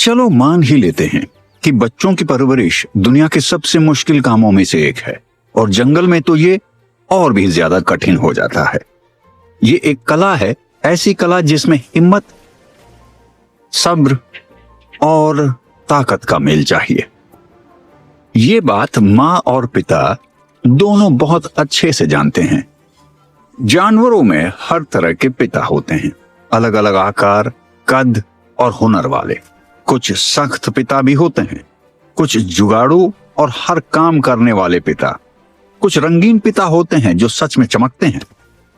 चलो मान ही लेते हैं कि बच्चों की परवरिश दुनिया के सबसे मुश्किल कामों में से एक है, और जंगल में तो ये और भी ज्यादा कठिन हो जाता है। ये एक कला है, ऐसी कला जिसमें हिम्मत, सब्र और ताकत का मेल चाहिए। ये बात माँ और पिता दोनों बहुत अच्छे से जानते हैं। जानवरों में हर तरह के पिता होते हैं, अलग अलग आकार, कद और हुनर वाले। कुछ सख्त पिता भी होते हैं, कुछ जुगाड़ू और हर काम करने वाले पिता। कुछ रंगीन पिता होते हैं जो सच में चमकते हैं,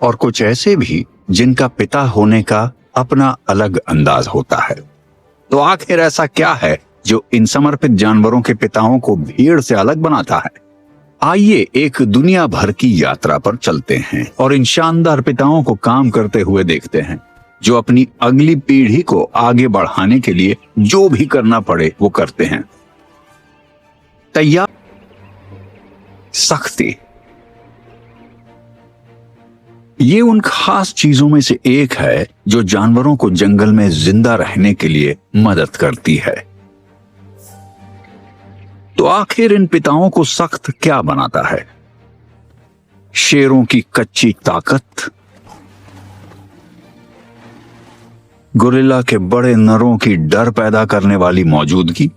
और कुछ ऐसे भी जिनका पिता होने का अपना अलग अंदाज होता है। तो आखिर ऐसा क्या है जो इन समर्पित जानवरों के पिताओं को भीड़ से अलग बनाता है? आइए एक दुनिया भर की यात्रा पर चलते हैं और इन शानदार पिताओं को काम करते हुए देखते हैं, जो अपनी अगली पीढ़ी को आगे बढ़ाने के लिए जो भी करना पड़े वो करते हैं। तैयार? सख्ती। ये उन खास चीजों में से एक है जो जानवरों को जंगल में जिंदा रहने के लिए मदद करती है। तो आखिर इन पिताओं को सख्त क्या बनाता है? शेरों की कच्ची ताकत, गोरिल्ला के बड़े नरों की डर पैदा करने वाली मौजूदगी,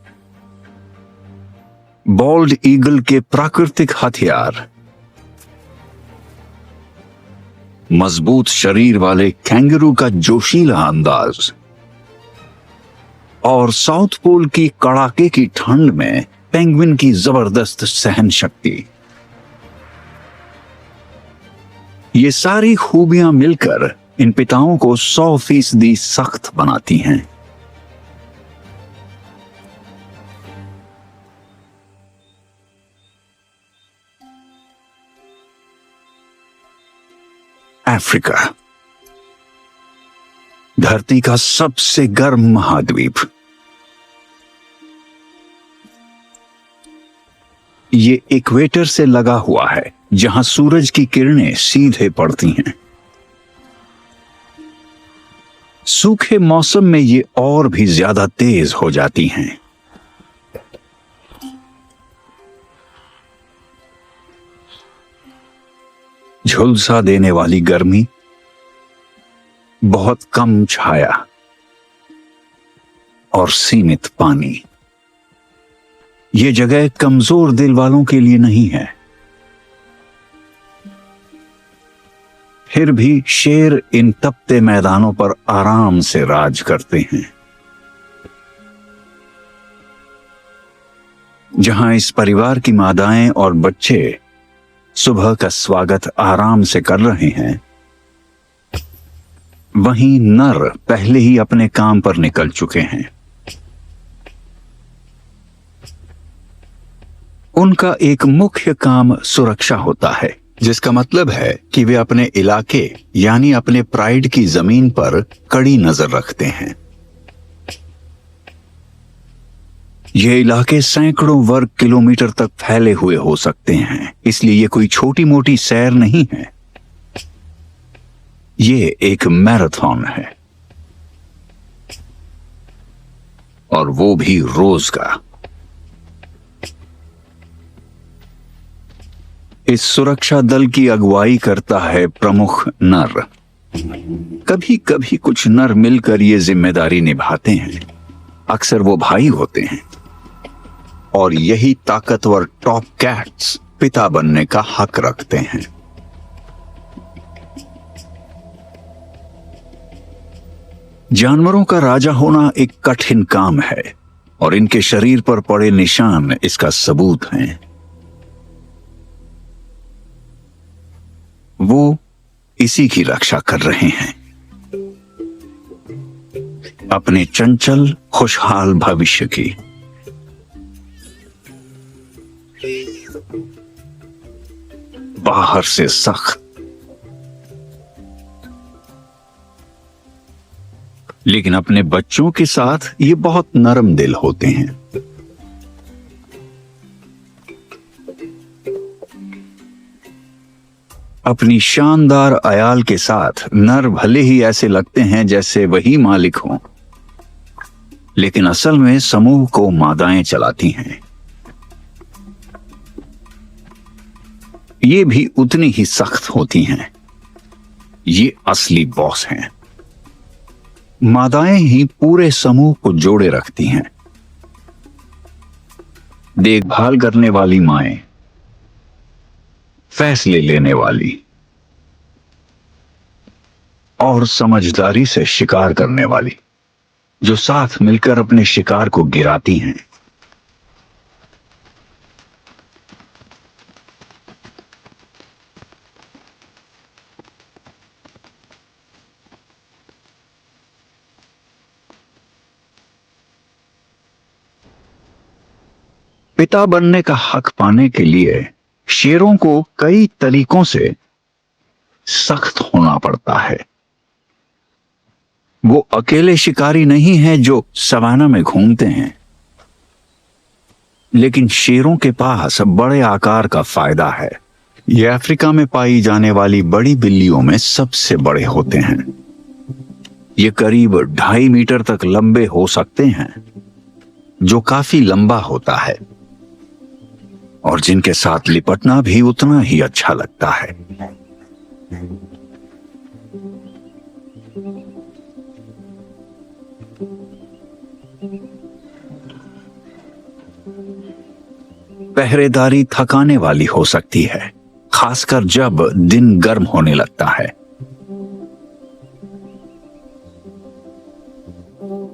बॉल्ड ईगल के प्राकृतिक हथियार, मजबूत शरीर वाले कैंगरू का जोशीला अंदाज, और साउथ पोल की कड़ाके की ठंड में पेंगुइन की जबरदस्त सहन शक्ति। ये सारी खूबियां मिलकर इन पिताओं को 100% सख्त बनाती हैं। अफ्रीका, धरती का सबसे गर्म महाद्वीप। ये इक्वेटर से लगा हुआ है, जहां सूरज की किरणें सीधे पड़ती हैं। सूखे मौसम में ये और भी ज्यादा तेज हो जाती हैं। झुलसा देने वाली गर्मी, बहुत कम छाया और सीमित पानी। ये जगह कमजोर दिल वालों के लिए नहीं है। फिर भी शेर इन तपते मैदानों पर आराम से राज करते हैं। जहां इस परिवार की मादाएं और बच्चे सुबह का स्वागत आराम से कर रहे हैं, वहीं नर पहले ही अपने काम पर निकल चुके हैं। उनका एक मुख्य काम सुरक्षा होता है, जिसका मतलब है कि वे अपने इलाके यानी अपने प्राइड की जमीन पर कड़ी नजर रखते हैं। ये इलाके सैकड़ों वर्ग किलोमीटर तक फैले हुए हो सकते हैं, इसलिए ये कोई छोटी मोटी सैर नहीं है। ये एक मैराथन है, और वो भी रोज का। इस सुरक्षा दल की अगुवाई करता है प्रमुख नर। कभी कभी कुछ नर मिलकर ये जिम्मेदारी निभाते हैं। अक्सर वो भाई होते हैं, और यही ताकतवर टॉप कैट्स पिता बनने का हक रखते हैं। जानवरों का राजा होना एक कठिन काम है, और इनके शरीर पर पड़े निशान इसका सबूत हैं। वो इसी की रक्षा कर रहे हैं, अपने चंचल खुशहाल भविष्य की। बाहर से सख्त, लेकिन अपने बच्चों के साथ ये बहुत नरम दिल होते हैं। अपनी शानदार अयाल के साथ नर भले ही ऐसे लगते हैं जैसे वही मालिक हों, लेकिन असल में समूह को मादाएं चलाती हैं। ये भी उतनी ही सख्त होती हैं। ये असली बॉस हैं। मादाएं ही पूरे समूह को जोड़े रखती हैं। देखभाल करने वाली माएं, फैसले लेने वाली और समझदारी से शिकार करने वाली, जो साथ मिलकर अपने शिकार को गिराती हैं। पिता बनने का हक पाने के लिए शेरों को कई तरीकों से सख्त होना पड़ता है। वो अकेले शिकारी नहीं हैं जो सवाना में घूमते हैं, लेकिन शेरों के पास बड़े आकार का फायदा है। ये अफ्रीका में पाई जाने वाली बड़ी बिल्लियों में सबसे बड़े होते हैं। ये करीब 2.5 मीटर तक लंबे हो सकते हैं, जो काफी लंबा होता है और जिनके साथ लिपटना भी उतना ही अच्छा लगता है। पहरेदारी थकाने वाली हो सकती है, खासकर जब दिन गर्म होने लगता है।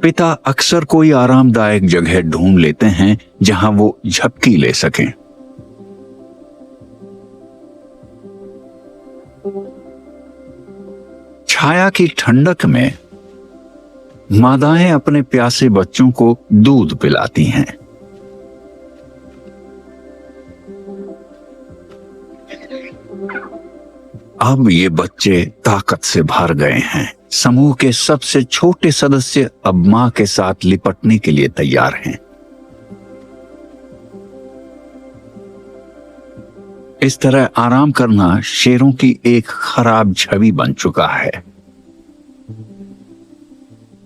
पिता अक्सर कोई आरामदायक जगह ढूंढ लेते हैं जहां वो झपकी ले सकें। छाया की ठंडक में मादाएं अपने प्यासे बच्चों को दूध पिलाती हैं। अब ये बच्चे ताकत से भर गए हैं। समूह के सबसे छोटे सदस्य अब मां के साथ लिपटने के लिए तैयार हैं। इस तरह आराम करना शेरों की एक खराब छवि बन चुका है,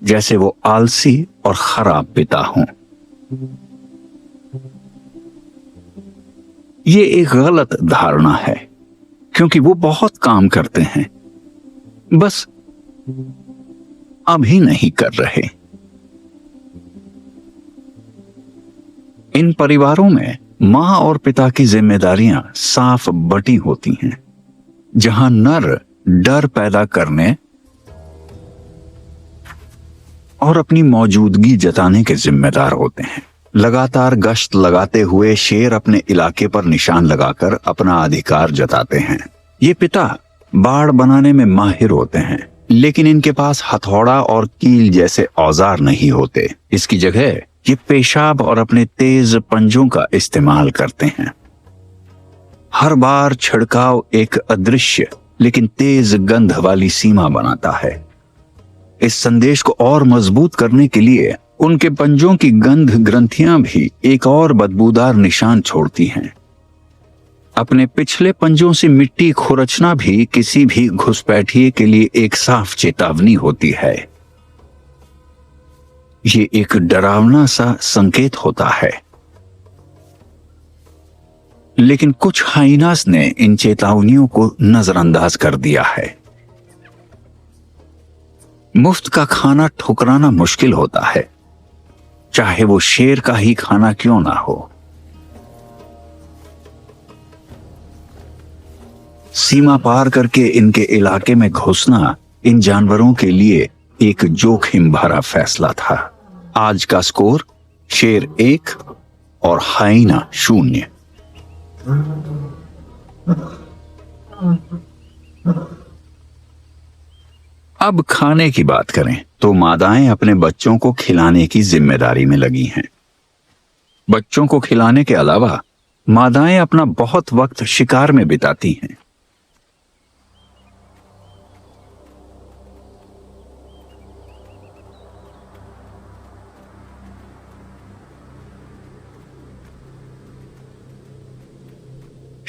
जैसे वो आलसी और खराब पिता हों। ये एक गलत धारणा है, क्योंकि वो बहुत काम करते हैं, बस अभी नहीं कर रहे। इन परिवारों में मां और पिता की जिम्मेदारियां साफ बटी होती हैं, जहां नर डर पैदा करने और अपनी मौजूदगी जताने के जिम्मेदार होते हैं। लगातार गश्त लगाते हुए शेर अपने इलाके पर निशान लगाकर अपना अधिकार जताते हैं। ये पिता बाड़ बनाने में माहिर होते हैं, लेकिन इनके पास हथौड़ा और कील जैसे औजार नहीं होते। इसकी जगह ये पेशाब और अपने तेज पंजों का इस्तेमाल करते हैं। हर बार छिड़काव एक अदृश्य लेकिन तेज गंध वाली सीमा बनाता है। इस संदेश को और मजबूत करने के लिए उनके पंजों की गंध ग्रंथियां भी एक और बदबूदार निशान छोड़ती हैं। अपने पिछले पंजों से मिट्टी खुरचना भी किसी भी घुसपैठिए के लिए एक साफ चेतावनी होती है। ये एक डरावना सा संकेत होता है, लेकिन कुछ हाइनास ने इन चेतावनियों को नजरअंदाज कर दिया है। मुफ्त का खाना ठुकराना मुश्किल होता है, चाहे वो शेर का ही खाना क्यों ना हो। सीमा पार करके इनके इलाके में घुसना इन जानवरों के लिए एक जोखिम भरा फैसला था। आज का स्कोर शेर 1 और हाइना 0। अब खाने की बात करें तो मादाएं अपने बच्चों को खिलाने की जिम्मेदारी में लगी हैं। बच्चों को खिलाने के अलावा मादाएं अपना बहुत वक्त शिकार में बिताती हैं।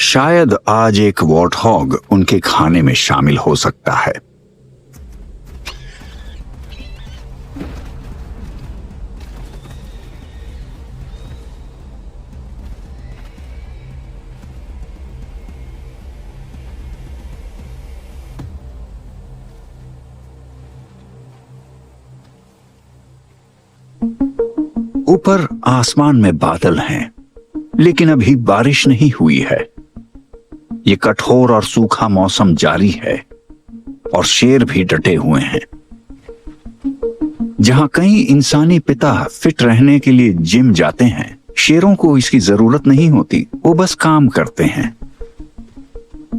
शायद आज एक वॉर्टहॉग उनके खाने में शामिल हो सकता है। ऊपर आसमान में बादल हैं, लेकिन अभी बारिश नहीं हुई है। ये कठोर और सूखा मौसम जारी है और शेर भी डटे हुए हैं। जहां कई इंसानी पिता फिट रहने के लिए जिम जाते हैं, शेरों को इसकी जरूरत नहीं होती। वो बस काम करते हैं।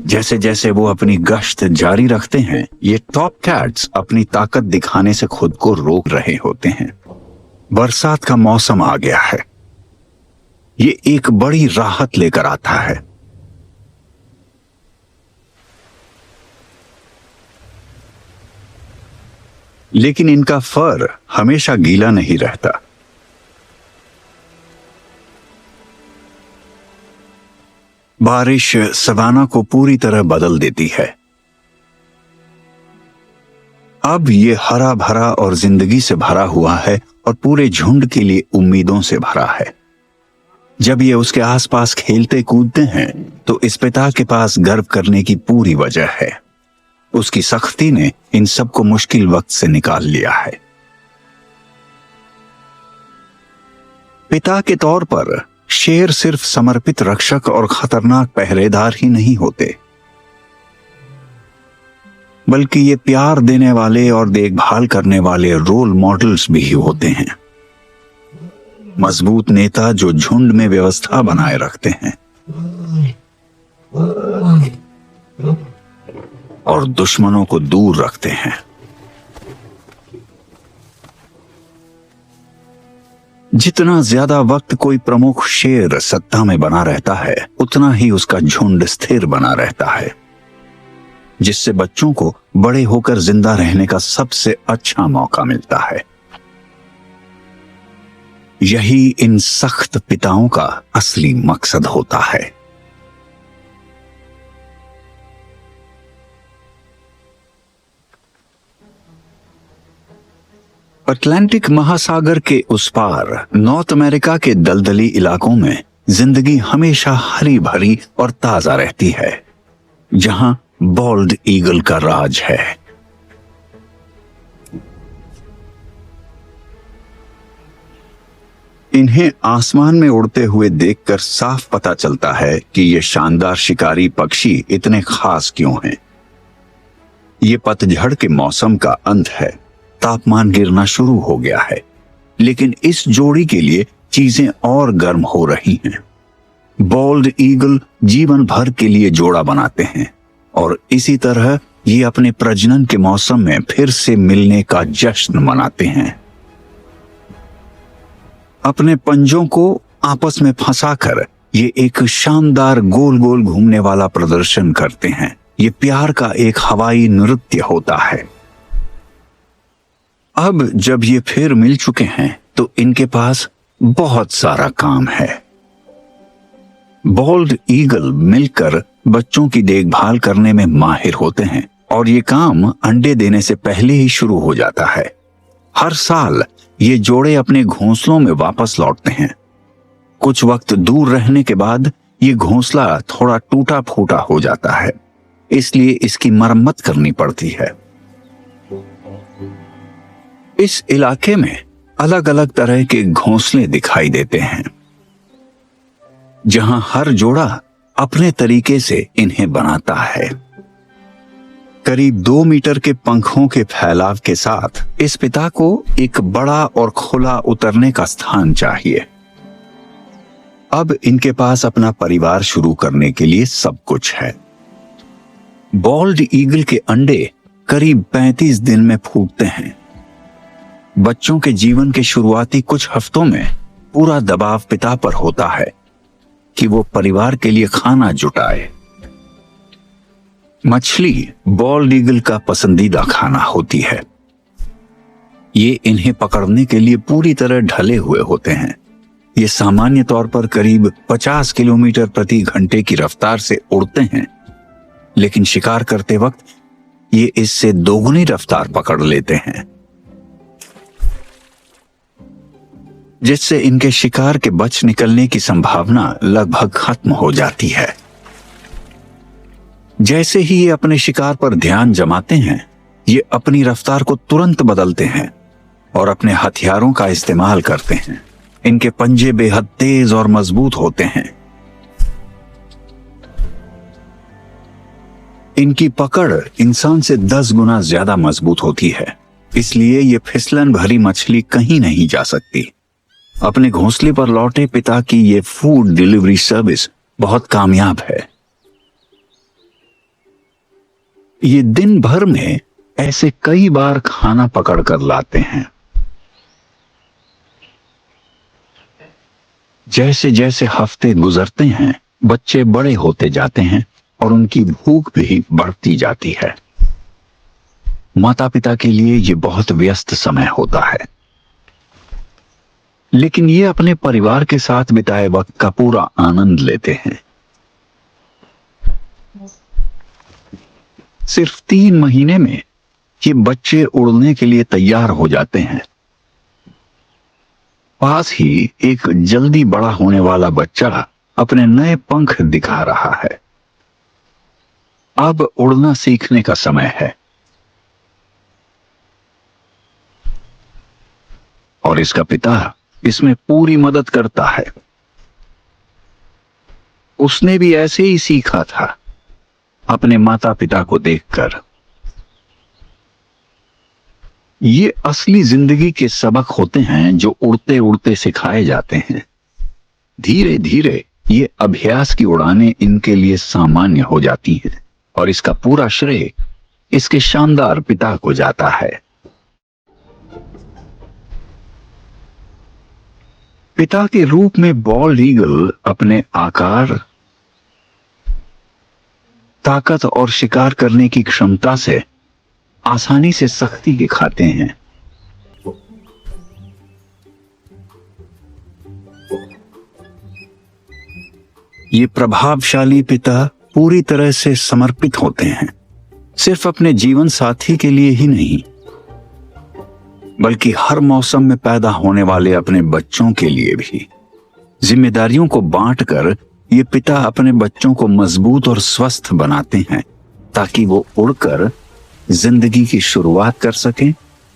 जैसे जैसे वो अपनी गश्त जारी रखते हैं, ये टॉप कैट्स अपनी ताकत दिखाने से खुद को रोक रहे होते हैं। बरसात का मौसम आ गया है। ये एक बड़ी राहत लेकर आता है। लेकिन इनका फर हमेशा गीला नहीं रहता। बारिश सवाना को पूरी तरह बदल देती है। अब ये हरा भरा और जिंदगी से भरा हुआ है और पूरे झुंड के लिए उम्मीदों से भरा है। जब ये उसके आसपास खेलते कूदते हैं तो इस पिता के पास गर्व करने की पूरी वजह है। उसकी सख्ती ने इन सबको मुश्किल वक्त से निकाल लिया है। पिता के तौर पर शेर सिर्फ समर्पित रक्षक और खतरनाक पहरेदार ही नहीं होते, बल्कि ये प्यार देने वाले और देखभाल करने वाले रोल मॉडल्स भी होते हैं। मजबूत नेता जो झुंड में व्यवस्था बनाए रखते हैं और दुश्मनों को दूर रखते हैं। जितना ज्यादा वक्त कोई प्रमुख शेर सत्ता में बना रहता है, उतना ही उसका झुंड स्थिर बना रहता है, जिससे बच्चों को बड़े होकर जिंदा रहने का सबसे अच्छा मौका मिलता है। यही इन सख्त पिताओं का असली मकसद होता है। अटलांटिक महासागर के उस पार नॉर्थ अमेरिका के दलदली इलाकों में जिंदगी हमेशा हरी भरी और ताजा रहती है, जहां बॉल्ड ईगल का राज है। इन्हें आसमान में उड़ते हुए देखकर साफ पता चलता है कि ये शानदार शिकारी पक्षी इतने खास क्यों हैं। ये पतझड़ के मौसम का अंत है। तापमान गिरना शुरू हो गया है, लेकिन इस जोड़ी के लिए चीजें और गर्म हो रही हैं। बॉल्ड ईगल जीवन भर के लिए जोड़ा बनाते हैं और इसी तरह ये अपने प्रजनन के मौसम में फिर से मिलने का जश्न मनाते हैं। अपने पंजों को आपस में फंसाकर ये एक शानदार गोल गोल घूमने वाला प्रदर्शन करते हैं। ये प्यार का एक हवाई नृत्य होता है। अब जब ये फिर मिल चुके हैं तो इनके पास बहुत सारा काम है। बॉल्ड ईगल मिलकर बच्चों की देखभाल करने में माहिर होते हैं और ये काम अंडे देने से पहले ही शुरू हो जाता है। हर साल ये जोड़े अपने घोंसलों में वापस लौटते हैं। कुछ वक्त दूर रहने के बाद ये घोंसला थोड़ा टूटा फूटा हो जाता है, इसलिए इसकी मरम्मत करनी पड़ती है। इस इलाके में अलग अलग तरह के घोंसले दिखाई देते हैं, जहां हर जोड़ा अपने तरीके से इन्हें बनाता है। करीब 2 मीटर के पंखों के फैलाव के साथ इस पिता को एक बड़ा और खुला उतरने का स्थान चाहिए। अब इनके पास अपना परिवार शुरू करने के लिए सब कुछ है। बॉल्ड ईगल के अंडे करीब 35 दिन में फूटते हैं। बच्चों के जीवन के शुरुआती कुछ हफ्तों में पूरा दबाव पिता पर होता है कि वो परिवार के लिए खाना जुटाए। मछली बॉल्ड ईगल का पसंदीदा खाना होती है। ये इन्हें पकड़ने के लिए पूरी तरह ढले हुए होते हैं। ये सामान्य तौर पर करीब 50 किलोमीटर प्रति घंटे की रफ्तार से उड़ते हैं, लेकिन शिकार करते वक्त ये इससे दोगुनी रफ्तार पकड़ लेते हैं, जिससे इनके शिकार के बच निकलने की संभावना लगभग खत्म हो जाती है। जैसे ही ये अपने शिकार पर ध्यान जमाते हैं, ये अपनी रफ्तार को तुरंत बदलते हैं और अपने हथियारों का इस्तेमाल करते हैं। इनके पंजे बेहद तेज और मजबूत होते हैं। इनकी पकड़ इंसान से 10 गुना ज्यादा मजबूत होती है, इसलिए ये फिसलन भरी मछली कहीं नहीं जा सकती। अपने घोंसले पर लौटे पिता की ये फूड डिलीवरी सर्विस बहुत कामयाब है। ये दिन भर में ऐसे कई बार खाना पकड़ कर लाते हैं। जैसे जैसे हफ्ते गुजरते हैं, बच्चे बड़े होते जाते हैं और उनकी भूख भी बढ़ती जाती है। माता पिता के लिए ये बहुत व्यस्त समय होता है, लेकिन ये अपने परिवार के साथ बिताए वक्त का पूरा आनंद लेते हैं। सिर्फ 3 महीने में ये बच्चे उड़ने के लिए तैयार हो जाते हैं। पास ही एक जल्दी बड़ा होने वाला बच्चा अपने नए पंख दिखा रहा है। अब उड़ना सीखने का समय है और इसका पिता इसमें पूरी मदद करता है। उसने भी ऐसे ही सीखा था, अपने माता पिता को देखकर। ये असली जिंदगी के सबक होते हैं जो उड़ते उड़ते सिखाए जाते हैं। धीरे धीरे ये अभ्यास की उड़ानें इनके लिए सामान्य हो जाती हैं और इसका पूरा श्रेय इसके शानदार पिता को जाता है। पिता के रूप में बॉल्ड ईगल अपने आकार, ताकत और शिकार करने की क्षमता से आसानी से सख्ती दिखाते हैं। ये प्रभावशाली पिता पूरी तरह से समर्पित होते हैं, सिर्फ अपने जीवन साथी के लिए ही नहीं, बल्कि हर मौसम में पैदा होने वाले अपने बच्चों के लिए भी। जिम्मेदारियों को बांटकर ये पिता अपने बच्चों को मजबूत और स्वस्थ बनाते हैं, ताकि वो उड़कर जिंदगी की शुरुआत कर सकें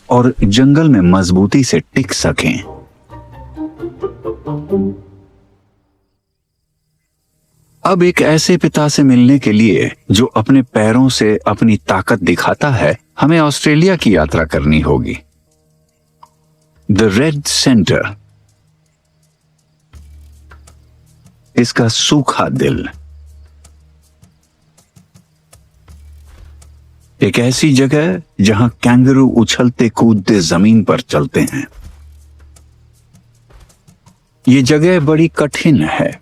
और जंगल में मजबूती से टिक सकें। अब एक ऐसे पिता से मिलने के लिए जो अपने पैरों से अपनी ताकत दिखाता है, हमें ऑस्ट्रेलिया की यात्रा करनी होगी। द रेड सेंटर, इसका सूखा दिल, एक ऐसी जगह जहां कैंगरू उछलते कूदते जमीन पर चलते हैं। ये जगह बड़ी कठिन है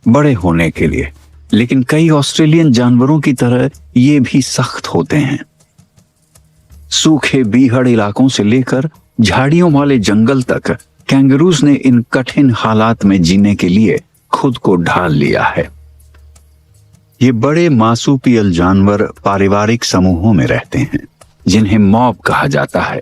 बड़े होने के लिए, लेकिन कई ऑस्ट्रेलियन जानवरों की तरह ये भी सख्त होते हैं। सूखे बीहड़ इलाकों से लेकर झाड़ियों वाले जंगल तक कैंगरूज ने इन कठिन हालात में जीने के लिए खुद को ढाल लिया है। ये बड़े मासूपियल जानवर पारिवारिक समूहों में रहते हैं, जिन्हें मॉब कहा जाता है,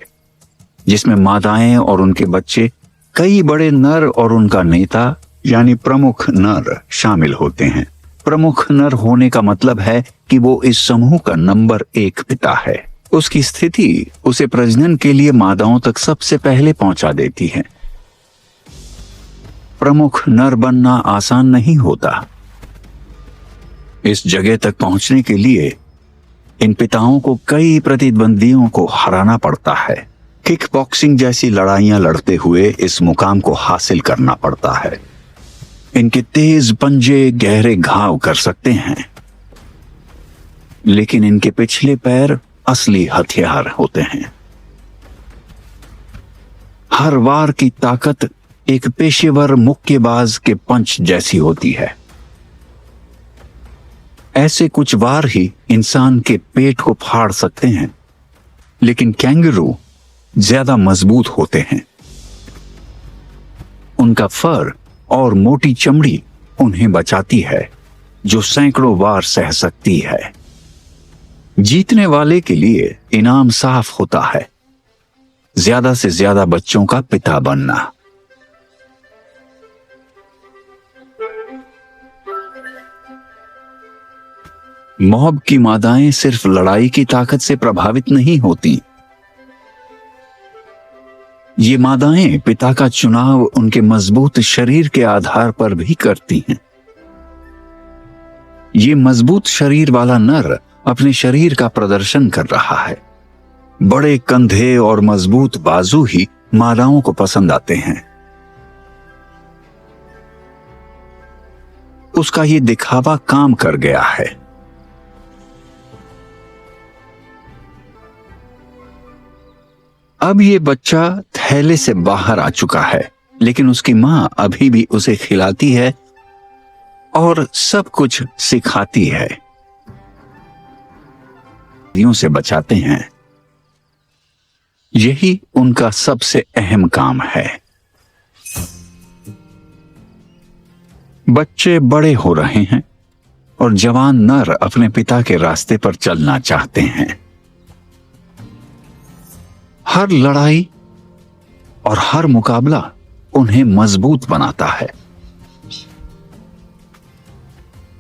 जिसमें मादाएं और उनके बच्चे, कई बड़े नर और उनका नेता यानी प्रमुख नर शामिल होते हैं। प्रमुख नर होने का मतलब है कि वो इस समूह का नंबर 1 पिता है। उसकी स्थिति उसे प्रजनन के लिए मादाओं तक सबसे पहले पहुंचा देती है। प्रमुख नर बनना आसान नहीं होता। इस जगह तक पहुंचने के लिए इन पिताओं को कई प्रतिद्वंदियों को हराना पड़ता है। किक बॉक्सिंग जैसी लड़ाइयां लड़ते हुए इस मुकाम को हासिल करना पड़ता है। इनके तेज पंजे गहरे घाव कर सकते हैं, लेकिन इनके पिछले पैर असली हथियार होते हैं। हर वार की ताकत एक पेशेवर मुक्केबाज के पंच जैसी होती है। ऐसे कुछ वार ही इंसान के पेट को फाड़ सकते हैं, लेकिन कैंगरू ज्यादा मजबूत होते हैं। उनका फर और मोटी चमड़ी उन्हें बचाती है, जो सैकड़ों वार सह सकती है। जीतने वाले के लिए इनाम साफ होता है, ज्यादा से ज्यादा बच्चों का पिता बनना। मॉब की मादाएं सिर्फ लड़ाई की ताकत से प्रभावित नहीं होती, ये मादाएं पिता का चुनाव उनके मजबूत शरीर के आधार पर भी करती हैं। ये मजबूत शरीर वाला नर अपने शरीर का प्रदर्शन कर रहा है। बड़े कंधे और मजबूत बाजू ही मादाओं को पसंद आते हैं। उसका ये दिखावा काम कर गया है। अब ये बच्चा थैले से बाहर आ चुका है, लेकिन उसकी मां अभी भी उसे खिलाती है और सब कुछ सिखाती है, से बचाते हैं। यही उनका सबसे अहम काम है। बच्चे बड़े हो रहे हैं और जवान नर अपने पिता के रास्ते पर चलना चाहते हैं। हर लड़ाई और हर मुकाबला उन्हें मजबूत बनाता है।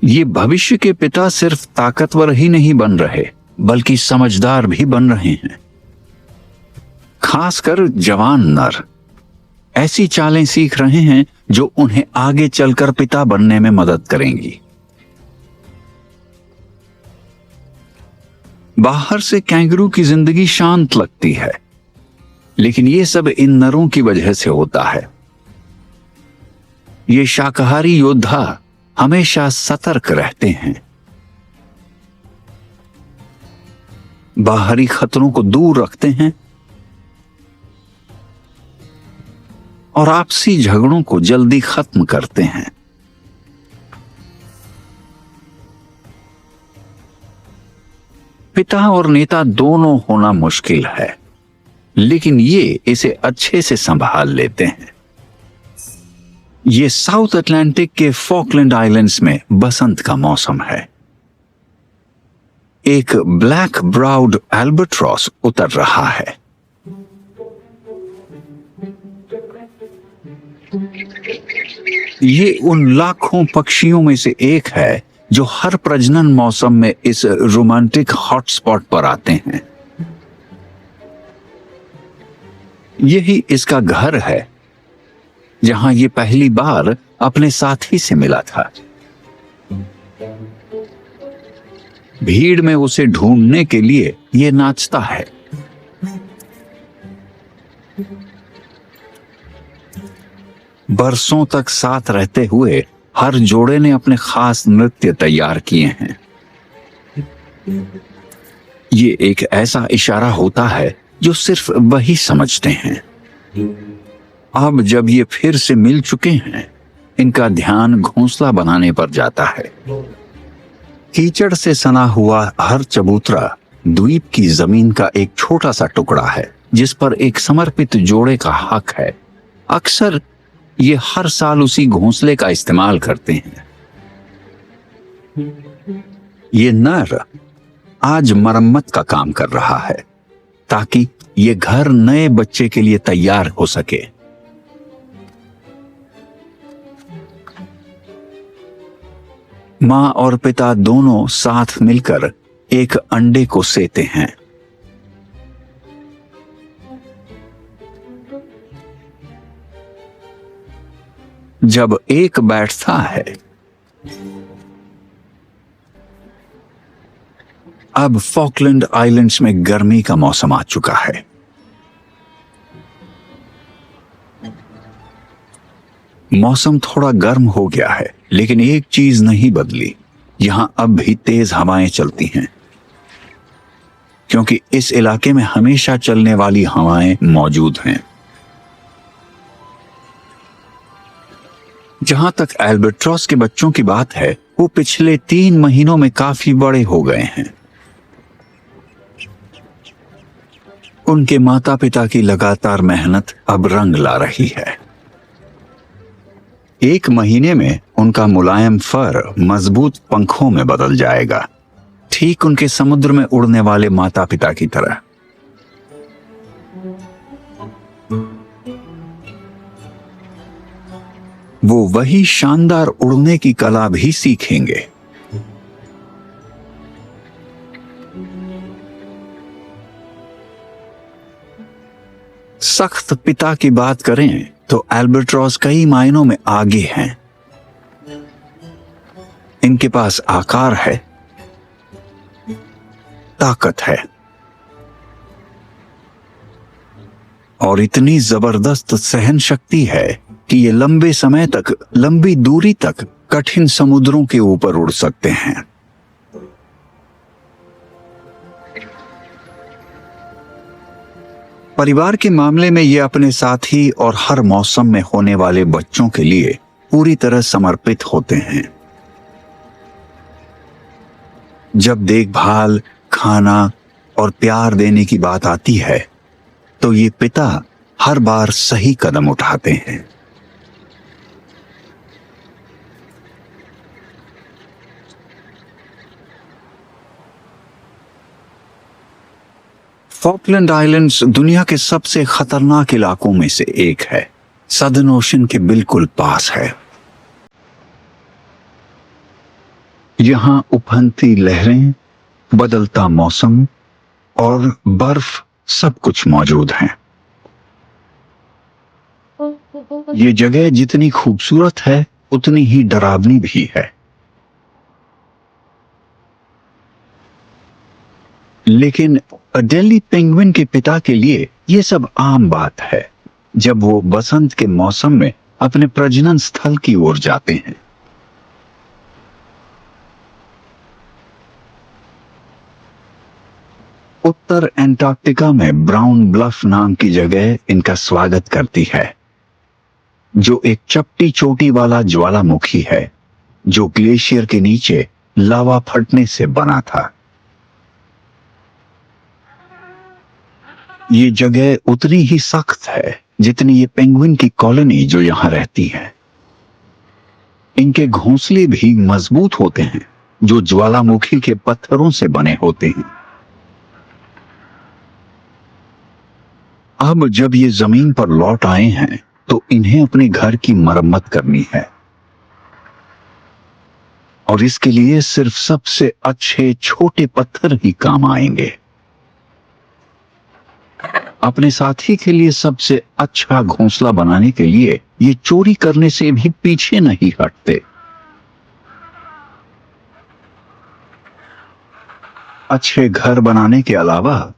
ये भविष्य के पिता सिर्फ ताकतवर ही नहीं बन रहे, बल्कि समझदार भी बन रहे हैं। खासकर जवान नर ऐसी चालें सीख रहे हैं जो उन्हें आगे चलकर पिता बनने में मदद करेंगी। बाहर से कैंगरू की जिंदगी शांत लगती है, लेकिन ये सब इन नरों की वजह से होता है। ये शाकाहारी योद्धा हमेशा सतर्क रहते हैं, बाहरी खतरों को दूर रखते हैं और आपसी झगड़ों को जल्दी खत्म करते हैं। पिता और नेता दोनों होना मुश्किल है, लेकिन ये इसे अच्छे से संभाल लेते हैं। ये साउथ अटलांटिक के फॉकलैंड आइलैंड्स में बसंत का मौसम है। एक ब्लैक ब्राउड एल्बाट्रॉस उतर रहा है। ये उन लाखों पक्षियों में से एक है जो हर प्रजनन मौसम में इस रोमांटिक हॉटस्पॉट पर आते हैं। यही इसका घर है, जहां ये पहली बार अपने साथी से मिला था। भीड़ में उसे ढूंढने के लिए ये नाचता है। बरसों तक साथ रहते हुए हर जोड़े ने अपने खास नृत्य तैयार किए हैं। ये एक ऐसा इशारा होता है जो सिर्फ वही समझते हैं। अब जब ये फिर से मिल चुके हैं, इनका ध्यान घोंसला बनाने पर जाता है। कीचड़ से सना हुआ हर चबूतरा द्वीप की जमीन का एक छोटा सा टुकड़ा है, जिस पर एक समर्पित जोड़े का हक है। अक्सर ये हर साल उसी घोंसले का इस्तेमाल करते हैं। ये नर आज मरम्मत का काम कर रहा है, ताकि ये घर नए बच्चे के लिए तैयार हो सके। मां और पिता दोनों साथ मिलकर एक अंडे को सेते हैं। जब एक बैठता है, अब फॉकलैंड आइलैंड्स में गर्मी का मौसम आ चुका है। मौसम थोड़ा गर्म हो गया है, लेकिन एक चीज नहीं बदली। यहां अब भी तेज हवाएं चलती हैं, क्योंकि इस इलाके में हमेशा चलने वाली हवाएं मौजूद हैं। जहां तक एल्बाट्रॉस के बच्चों की बात है, वो पिछले 3 महीनों में काफी बड़े हो गए हैं। उनके माता पिता की लगातार मेहनत अब रंग ला रही है। 1 महीने में उनका मुलायम फर मजबूत पंखों में बदल जाएगा, ठीक उनके समुद्र में उड़ने वाले माता पिता की तरह। वो वही शानदार उड़ने की कला भी सीखेंगे। सख्त पिता की बात करें तो एल्बाट्रॉस कई मायनों में आगे हैं। इनके पास आकार है, ताकत है और इतनी जबरदस्त सहन शक्ति है कि ये लंबे समय तक, लंबी दूरी तक कठिन समुद्रों के ऊपर उड़ सकते हैं। परिवार के मामले में ये अपने साथी और हर मौसम में होने वाले बच्चों के लिए पूरी तरह समर्पित होते हैं। जब देखभाल, खाना और प्यार देने की बात आती है तो ये पिता हर बार सही कदम उठाते हैं। फॉकलैंड आइलैंड्स दुनिया के सबसे खतरनाक इलाकों में से एक है। सदर्न ओशन के बिल्कुल पास है। यहां उफनती लहरें, बदलता मौसम और बर्फ सब कुछ मौजूद है। ये जगह जितनी खूबसूरत है उतनी ही डरावनी भी है। लेकिन अडेली पेंगुइन के पिता के लिए यह सब आम बात है जब वो बसंत के मौसम में अपने प्रजनन स्थल की ओर जाते हैं। उत्तर एंटार्क्टिका में ब्राउन ब्लफ नाम की जगह इनका स्वागत करती है, जो एक चपटी चोटी वाला ज्वालामुखी है जो ग्लेशियर के नीचे लावा फटने से बना था। ये जगह उतनी ही सख्त है जितनी ये पेंगुइन की कॉलोनी जो यहां रहती है। इनके घोंसले भी मजबूत होते हैं जो ज्वालामुखी के पत्थरों से बने होते हैं। अब जब ये जमीन पर लौट आए हैं तो इन्हें अपने घर की मरम्मत करनी है और इसके लिए सिर्फ सबसे अच्छे छोटे पत्थर ही काम आएंगे। अपने साथी के लिए सबसे अच्छा घोंसला बनाने के लिए ये चोरी करने से भी पीछे नहीं हटते। अच्छे घर बनाने के अलावा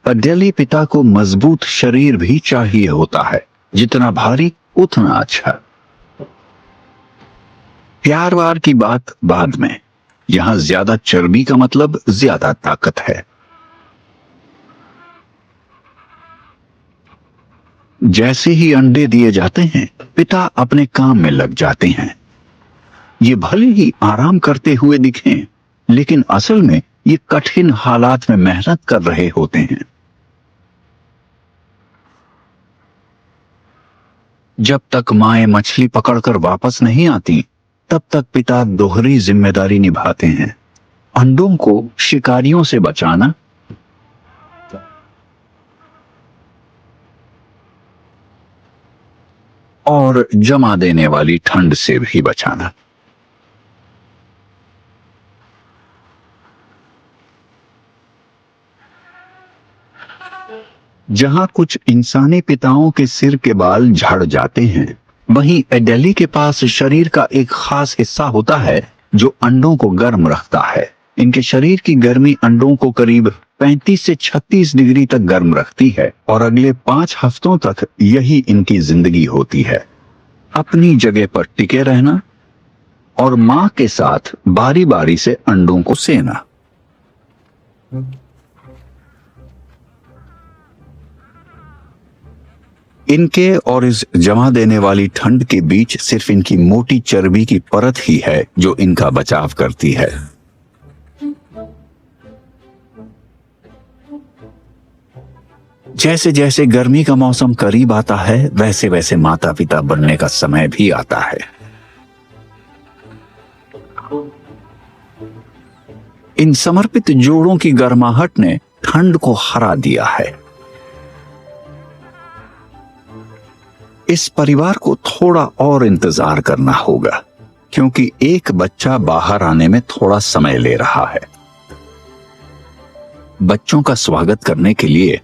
अडेली पिता को मजबूत शरीर भी चाहिए होता है, जितना भारी उतना अच्छा। प्यार वार की बात बाद में, यहां ज्यादा चर्बी का मतलब ज्यादा ताकत है। जैसे ही अंडे दिए जाते हैं पिता अपने काम में लग जाते हैं। ये भले ही आराम करते हुए दिखें, लेकिन असल में ये कठिन हालात में मेहनत कर रहे होते हैं। जब तक माएं मछली पकड़कर वापस नहीं आती तब तक पिता दोहरी जिम्मेदारी निभाते हैं। अंडों को शिकारियों से बचाना और जमा देने वाली ठंड से भी बचाना। जहां कुछ इंसानी पिताओं के सिर के बाल झड़ जाते हैं, वहीं एडेली के पास शरीर का एक खास हिस्सा होता है जो अंडों को गर्म रखता है। इनके शरीर की गर्मी अंडों को करीब 35 से 36 डिग्री तक गर्म रखती है और अगले 5 हफ्तों तक यही इनकी जिंदगी होती है। अपनी जगह पर टिके रहना और मां के साथ बारी बारी से अंडों को सेना। इनके और इस जमा देने वाली ठंड के बीच सिर्फ इनकी मोटी चर्बी की परत ही है जो इनका बचाव करती है। जैसे जैसे गर्मी का मौसम करीब आता है वैसे वैसे माता पिता बनने का समय भी आता है। इन समर्पित जोड़ों की गर्माहट ने ठंड को हरा दिया है। इस परिवार को थोड़ा और इंतजार करना होगा क्योंकि एक बच्चा बाहर आने में थोड़ा समय ले रहा है। बच्चों का स्वागत करने के लिए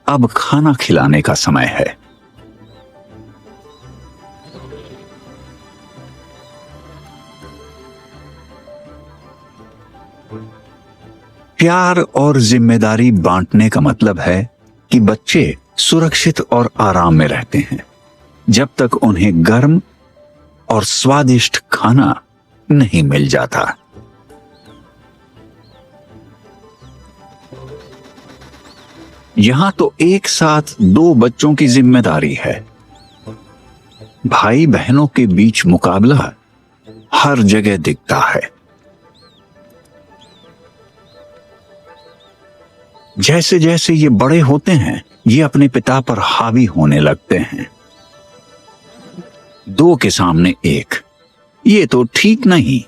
अब खाना खिलाने का समय है। प्यार और जिम्मेदारी बांटने का मतलब है कि बच्चे सुरक्षित और आराम में रहते हैं जब तक उन्हें गर्म और स्वादिष्ट खाना नहीं मिल जाता। यहां तो एक साथ दो बच्चों की जिम्मेदारी है। भाई बहनों के बीच मुकाबला हर जगह दिखता है। जैसे जैसे ये बड़े होते हैं, ये अपने पिता पर हावी होने लगते हैं। दो के सामने एक, ये तो ठीक नहीं।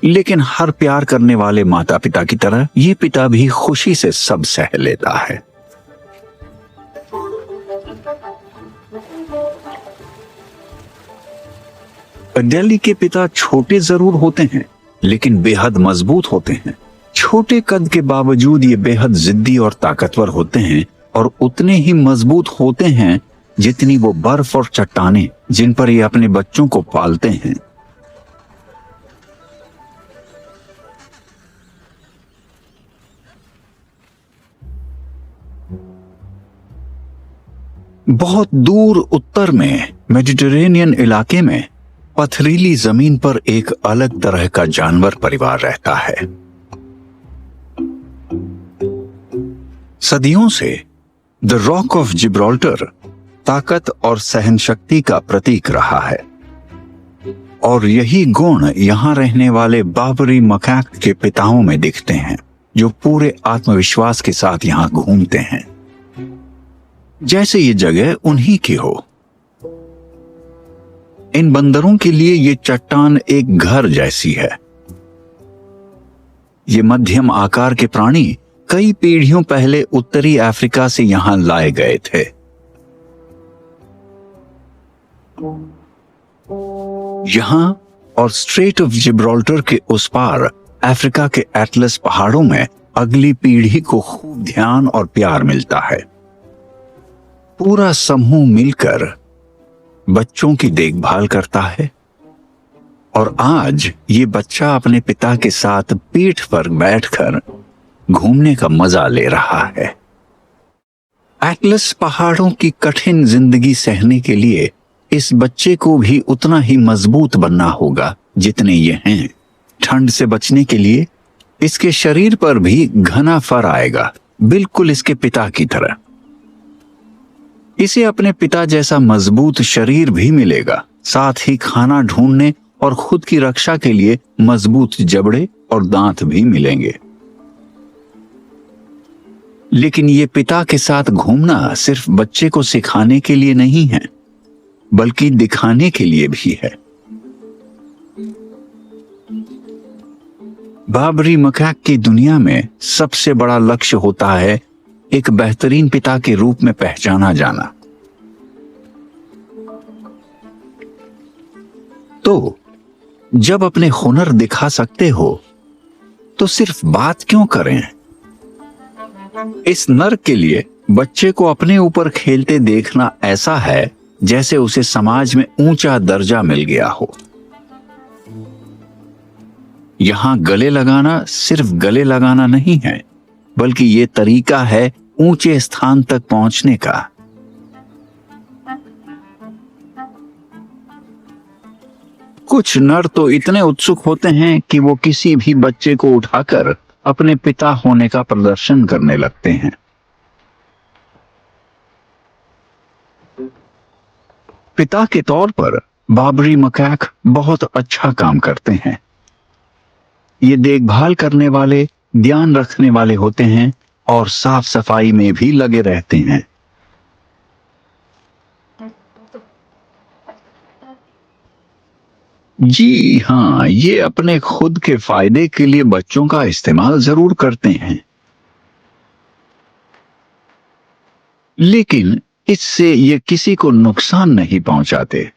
लेकिन हर प्यार करने वाले माता पिता की तरह ये पिता भी खुशी से सब सह लेता है। दिल्ली के पिता छोटे जरूर होते हैं, लेकिन बेहद मजबूत होते हैं। छोटे कद के बावजूद ये बेहद जिद्दी और ताकतवर होते हैं और उतने ही मजबूत होते हैं जितनी वो बर्फ और चट्टानें जिन पर ये अपने बच्चों को पालते हैं। बहुत दूर उत्तर में मेडिटेरेनियन इलाके में पथरीली जमीन पर एक अलग तरह का जानवर परिवार रहता है। सदियों से द रॉक ऑफ जिब्राल्टर ताकत और सहनशक्ति का प्रतीक रहा है और यही गुण यहां रहने वाले बाबरी मकैक के पिताओं में दिखते हैं, जो पूरे आत्मविश्वास के साथ यहां घूमते हैं जैसे ये जगह उन्हीं की हो। इन बंदरों के लिए ये चट्टान एक घर जैसी है। ये मध्यम आकार के प्राणी कई पीढ़ियों पहले उत्तरी अफ्रीका से यहां लाए गए थे। यहां और स्ट्रेट ऑफ जिब्राल्टर के उस पार अफ्रीका के एटलस पहाड़ों में अगली पीढ़ी को खूब ध्यान और प्यार मिलता है। पूरा समूह मिलकर बच्चों की देखभाल करता है और आज ये बच्चा अपने पिता के साथ पीठ पर बैठकर घूमने का मजा ले रहा है। एटलस पहाड़ों की कठिन जिंदगी सहने के लिए इस बच्चे को भी उतना ही मजबूत बनना होगा जितने ये हैं। ठंड से बचने के लिए इसके शरीर पर भी घना फर आएगा, बिल्कुल इसके पिता की तरह। इसे अपने पिता जैसा मजबूत शरीर भी मिलेगा, साथ ही खाना ढूंढने और खुद की रक्षा के लिए मजबूत जबड़े और दांत भी मिलेंगे। लेकिन ये पिता के साथ घूमना सिर्फ बच्चे को सिखाने के लिए नहीं है, बल्कि दिखाने के लिए भी है। बाबरी मकैक की दुनिया में सबसे बड़ा लक्ष्य होता है एक बेहतरीन पिता के रूप में पहचाना जाना। तो जब अपने हुनर दिखा सकते हो तो सिर्फ बात क्यों करें? इस नर के लिए बच्चे को अपने ऊपर खेलते देखना ऐसा है जैसे उसे समाज में ऊंचा दर्जा मिल गया हो। यहां गले लगाना सिर्फ गले लगाना नहीं है, बल्कि ये तरीका है ऊंचे स्थान तक पहुंचने का। कुछ नर तो इतने उत्सुक होते हैं कि वो किसी भी बच्चे को उठाकर अपने पिता होने का प्रदर्शन करने लगते हैं। पिता के तौर पर बाबरी मकैक बहुत अच्छा काम करते हैं। ये देखभाल करने वाले, ध्यान रखने वाले होते हैं और साफ सफाई में भी लगे रहते हैं। जी हाँ, ये अपने खुद के फायदे के लिए बच्चों का इस्तेमाल जरूर करते हैं, लेकिन इससे ये किसी को नुकसान नहीं पहुंचाते।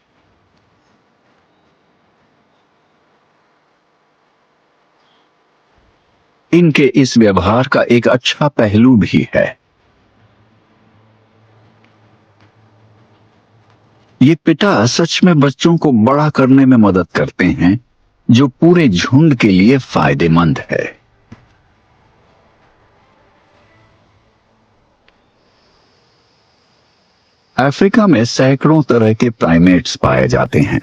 इनके इस व्यवहार का एक अच्छा पहलू भी है। ये पिता सच में बच्चों को बड़ा करने में मदद करते हैं, जो पूरे झुंड के लिए फायदेमंद है। अफ्रीका में सैकड़ों तरह के प्राइमेट्स पाए जाते हैं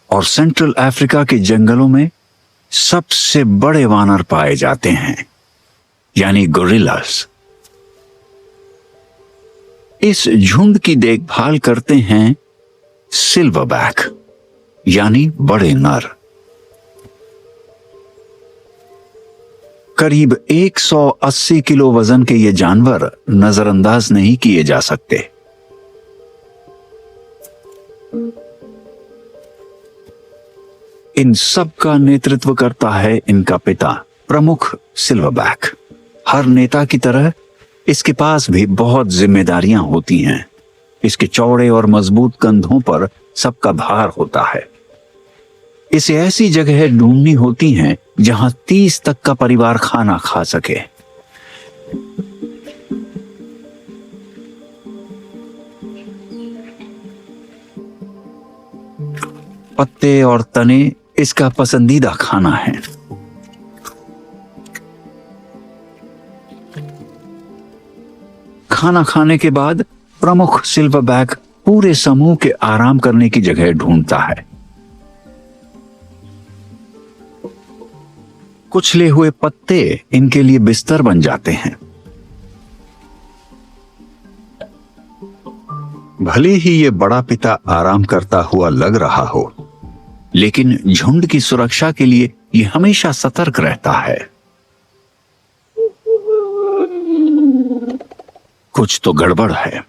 और सेंट्रल अफ्रीका के जंगलों में सबसे बड़े वानर पाए जाते हैं, यानी गोरिल्लास। इस झुंड की देखभाल करते हैं सिल्वरबैक, यानी बड़े नर। करीब 180 किलो वजन के ये जानवर नजरअंदाज नहीं किए जा सकते। इन सब का नेतृत्व करता है इनका पिता, प्रमुख सिल्वरबैक। हर नेता की तरह इसके पास भी बहुत जिम्मेदारियां होती हैं। इसके चौड़े और मजबूत कंधों पर सबका भार होता है। इसे ऐसी जगह ढूंढनी होती हैं जहां 30 तक का परिवार खाना खा सके। पत्ते और तने इसका पसंदीदा खाना है। खाना खाने के बाद प्रमुख सिल्वरबैक पूरे समूह के आराम करने की जगह ढूंढता है। कुचले हुए पत्ते इनके लिए बिस्तर बन जाते हैं। भले ही ये बड़ा पिता आराम करता हुआ लग रहा हो, लेकिन झुंड की सुरक्षा के लिए ये हमेशा सतर्क रहता है। कुछ तो गड़बड़ है।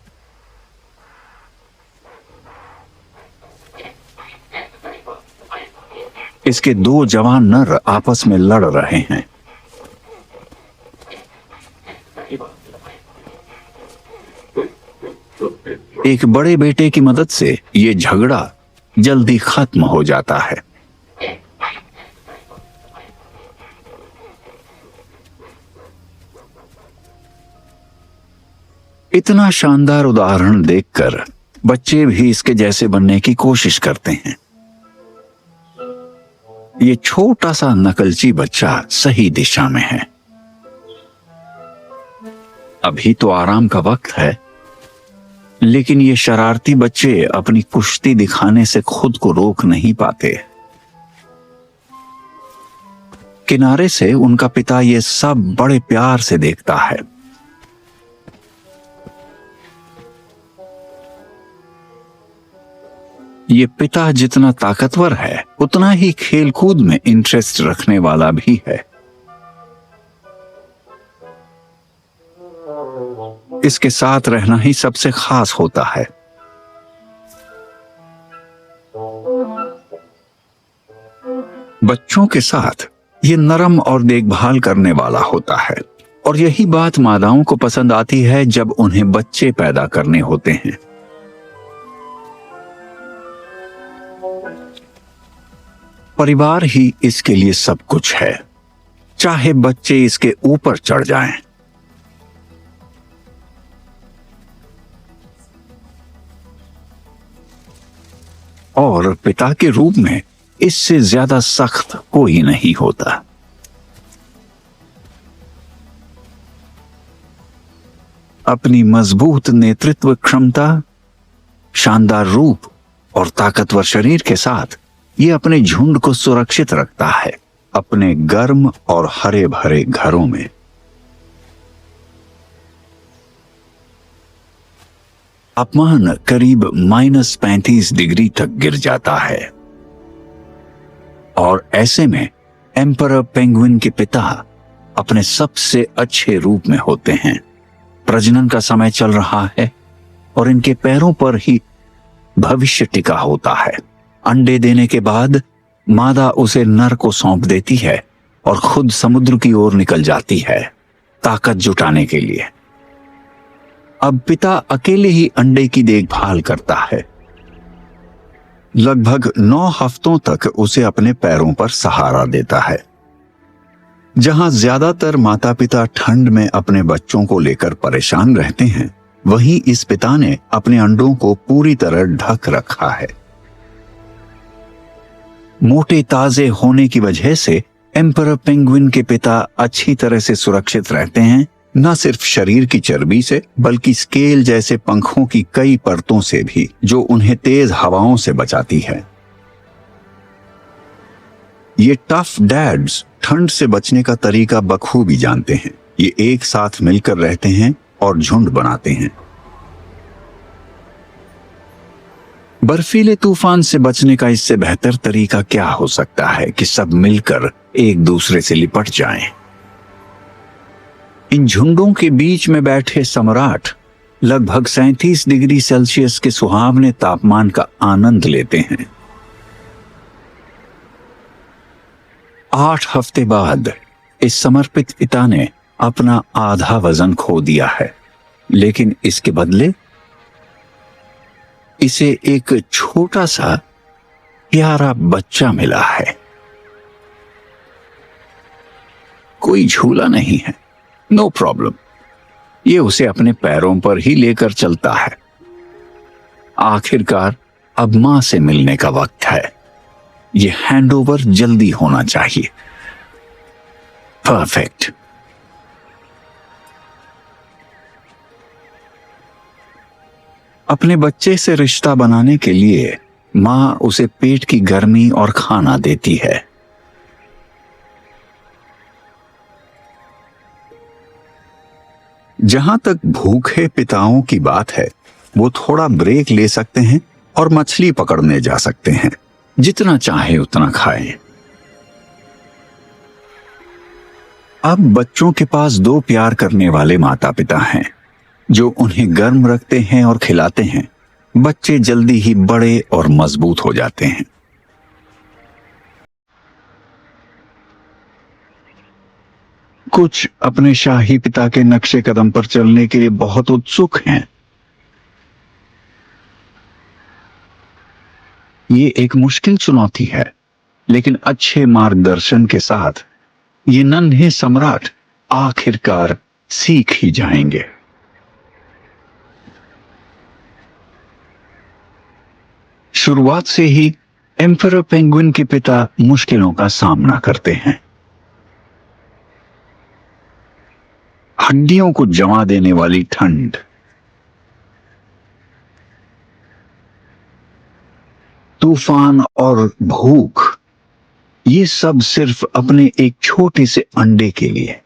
इसके 2 जवान नर आपस में लड़ रहे हैं। एक बड़े बेटे की मदद से ये झगड़ा जल्दी खत्म हो जाता है। इतना शानदार उदाहरण देखकर बच्चे भी इसके जैसे बनने की कोशिश करते हैं। ये छोटा सा नकलची बच्चा सही दिशा में है। अभी तो आराम का वक्त है, लेकिन ये शरारती बच्चे अपनी कुश्ती दिखाने से खुद को रोक नहीं पाते। किनारे से उनका पिता ये सब बड़े प्यार से देखता है। ये पिता जितना ताकतवर है, उतना ही खेलकूद में इंटरेस्ट रखने वाला भी है। इसके साथ रहना ही सबसे खास होता है। बच्चों के साथ ये नरम और देखभाल करने वाला होता है, और यही बात मादाओं को पसंद आती है जब उन्हें बच्चे पैदा करने होते हैं। परिवार ही इसके लिए सब कुछ है, चाहे बच्चे इसके ऊपर चढ़ जाएं। और पिता के रूप में इससे ज्यादा सख्त कोई नहीं होता। अपनी मजबूत नेतृत्व क्षमता, शानदार रूप और ताकतवर शरीर के साथ ये अपने झुंड को सुरक्षित रखता है, अपने गर्म और हरे भरे घरों में। तापमान करीब -35 डिग्री तक गिर जाता है, और ऐसे में एम्परर पेंगुइन के पिता अपने सबसे अच्छे रूप में होते हैं। प्रजनन का समय चल रहा है और इनके पैरों पर ही भविष्य टिका होता है। अंडे देने के बाद मादा उसे नर को सौंप देती है और खुद समुद्र की ओर निकल जाती है ताकत जुटाने के लिए। अब पिता अकेले ही अंडे की देखभाल करता है। लगभग 9 हफ्तों तक उसे अपने पैरों पर सहारा देता है। जहां ज्यादातर माता पिता ठंड में अपने बच्चों को लेकर परेशान रहते हैं, वहीं इस पिता ने अपने अंडों को पूरी तरह ढक रखा है। मोटे ताजे होने की वजह से एम्परर पेंगुइन के पिता अच्छी तरह से सुरक्षित रहते हैं, न सिर्फ शरीर की चर्बी से बल्कि स्केल जैसे पंखों की कई परतों से भी, जो उन्हें तेज हवाओं से बचाती है। ये टफ डैड्स ठंड से बचने का तरीका बखूबी जानते हैं। ये एक साथ मिलकर रहते हैं और झुंड बनाते हैं। बर्फीले तूफान से बचने का इससे बेहतर तरीका क्या हो सकता है कि सब मिलकर एक दूसरे से लिपट जाएं। इन झुंडों के बीच में बैठे सम्राट लगभग 37 डिग्री सेल्सियस के सुहावने तापमान का आनंद लेते हैं। 8 हफ्ते बाद इस समर्पित पिता ने अपना आधा वजन खो दिया है, लेकिन इसके बदले इसे एक छोटा सा प्यारा बच्चा मिला है। कोई झूला नहीं है, नो प्रॉब्लम। ये उसे अपने पैरों पर ही लेकर चलता है। आखिरकार अब मां से मिलने का वक्त है। ये हैंडओवर जल्दी होना चाहिए। परफेक्ट। अपने बच्चे से रिश्ता बनाने के लिए मां उसे पेट की गर्मी और खाना देती है। जहां तक भूखे पिताओं की बात है, वो थोड़ा ब्रेक ले सकते हैं और मछली पकड़ने जा सकते हैं। जितना चाहे उतना खाएं। अब बच्चों के पास 2 प्यार करने वाले माता पिता हैं, जो उन्हें गर्म रखते हैं और खिलाते हैं। बच्चे जल्दी ही बड़े और मजबूत हो जाते हैं। कुछ अपने शाही पिता के नक्शे कदम पर चलने के लिए बहुत उत्सुक हैं। ये एक मुश्किल चुनौती है, लेकिन अच्छे मार्गदर्शन के साथ ये नन्हे सम्राट आखिरकार सीख ही जाएंगे। शुरुआत से ही एम्परर पेंगुइन के पिता मुश्किलों का सामना करते हैं। हड्डियों को जमा देने वाली ठंड, तूफान और भूख, ये सब सिर्फ अपने एक छोटे से अंडे के लिए।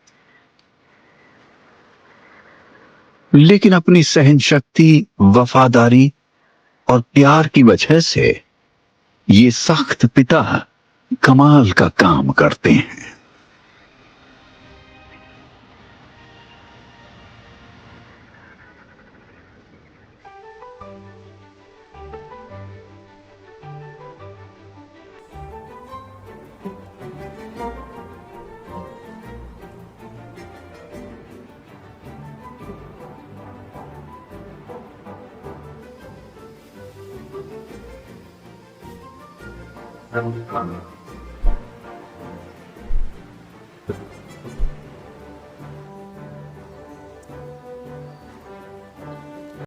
लेकिन अपनी सहन शक्ति, वफादारी और प्यार की वजह से ये सख्त पिता कमाल का काम करते हैं। Thank you.